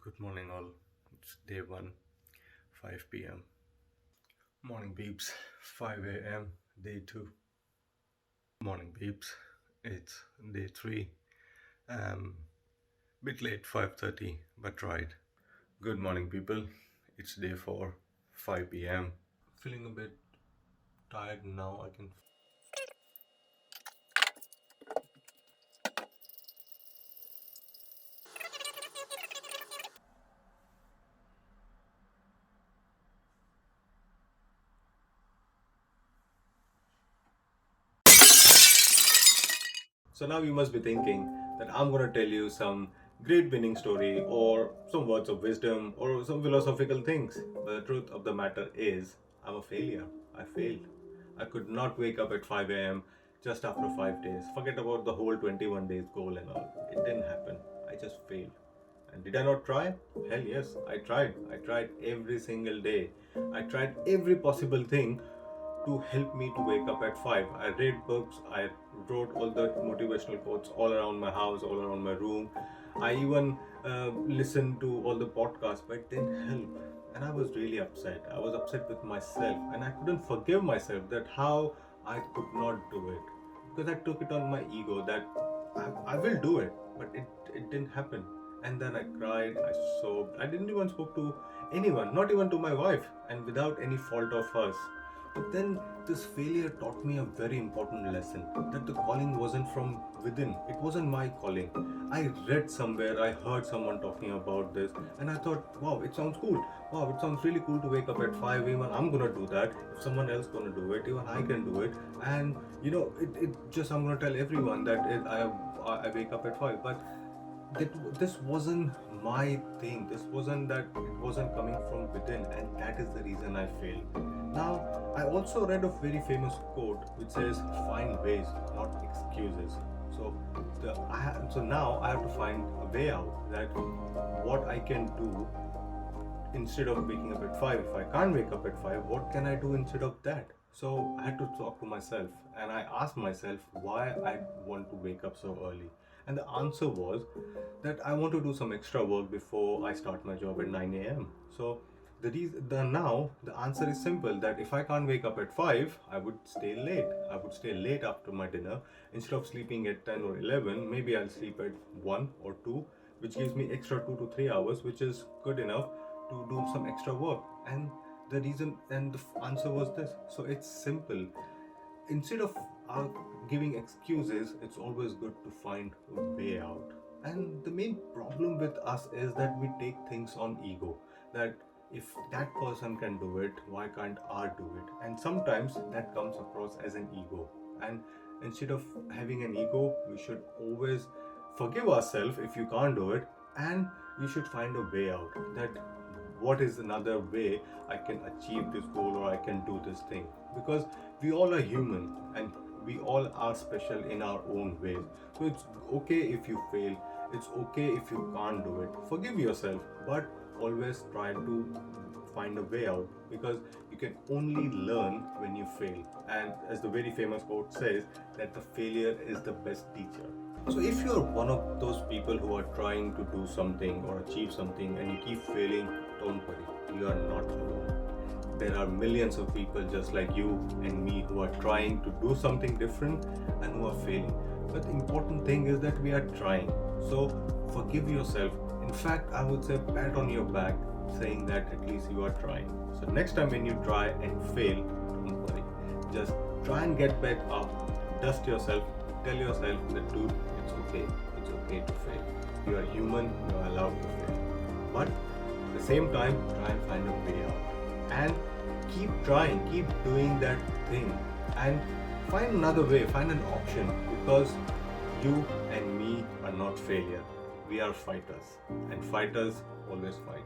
Good morning, all. It's day one, 5 p.m. Morning, peeps. 5 a.m. Day two. Morning, peeps. It's day three. Bit late, 5:30, but right. Good morning, people. It's day four, 5 p.m. Feeling a bit tired now. I can. So now you must be thinking that I'm going to tell you some great winning story or some words of wisdom or some philosophical things. But the truth of the matter is, I'm a failure. I failed. I could not wake up at 5 a.m. just after 5 days. Forget about the whole 21 days goal and all. It didn't happen. I just failed. And did I not try? Hell yes, I tried. I tried every single day. I tried every possible thing to help me to wake up at 5. I read books, I wrote all the motivational quotes all around my house, all around my room. I even listened to all the podcasts, but it didn't help. And I was really upset. I was upset with myself, and I couldn't forgive myself that how I could not do it. Because I took it on my ego that I will do it, but it didn't happen. And then I cried, I sobbed. I didn't even spoke to anyone, not even to my wife, and without any fault of hers. But then this failure taught me a very important lesson that the calling wasn't from within. It wasn't my calling. I read somewhere, I heard someone talking about this, and I thought, wow, it sounds cool. Wow, it sounds really cool to wake up at 5. Even I'm gonna do that. If someone else gonna do it, even I can do it. And it just I'm gonna tell everyone that I wake up at 5. But this wasn't my thing. This wasn't that. It wasn't coming from within, and that is the reason I failed. Now, I also read a very famous quote which says, "Find ways, not excuses." So, so now I have to find a way out. That what I can do instead of waking up at 5. If I can't wake up at 5, what can I do instead of that? So I had to talk to myself, and I asked myself why I want to wake up so early. And the answer was that I want to do some extra work before I start my job at 9 a.m. So the answer is simple, that if I can't wake up at 5, I would stay late. I would stay late after my dinner. Instead of sleeping at 10 or 11, maybe I'll sleep at 1 or 2, which gives me extra 2 to 3 hours, which is good enough to do some extra work. And the answer was this. So it's simple. Instead of giving excuses, it's always good to find a way out. And the main problem with us is that we take things on ego, that if that person can do it, why can't I do it? And sometimes that comes across as an ego. And instead of having an ego, we should always forgive ourselves if you can't do it, and we should find a way out, that what is another way I can achieve this goal, or I can do this thing. Because we all are human, and we all are special in our own ways. So it's okay if you fail, it's okay if you can't do it. Forgive yourself, but always try to find a way out, because you can only learn when you fail. And as the very famous quote says, that the failure is the best teacher. So if you're one of those people who are trying to do something or achieve something and you keep failing, don't worry, you are not alone. There are millions of people just like you and me who are trying to do something different and who are failing. But the important thing is that we are trying. So forgive yourself. In fact, I would say pat on your back, saying that at least you are trying. So next time when you try and fail, don't worry. Just try and get back up, dust yourself, tell yourself that dude, it's okay to fail. You are human, you are allowed to fail. But at the same time, try and find a way out. And keep trying, keep doing that thing, and find another way, find an option, because you and me are not failure. We are fighters, and fighters always fight.